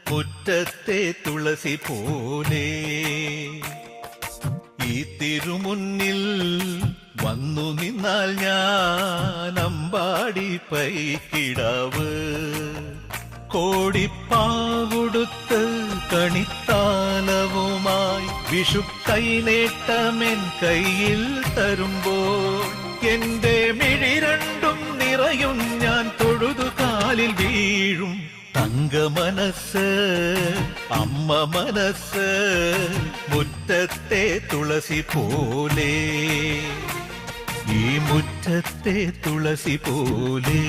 മുറ്റത്തെ തുളസി പോലെ ഈ തിരുമുന്നിൽ വന്നു നിന്നാൽ ഞാൻ അമ്പാടി പൈക്കിടാവ് കോടിപ്പാവുടുത്ത് കണിത്താലവുമായി വിഷു കൈനേട്ടമെൻ കയ്യിൽ തരുമ്പോൾ എന്റെ മിഴി രണ്ടും നിറയും ഞാൻ തൊഴുതു കാലിൽ വീഴും തങ്ക മനസ്സ് അമ്മ മനസ്സ് മുറ്റത്തെ തുളസി പോലെ ഈ മുറ്റത്തെ തുളസി പോലെ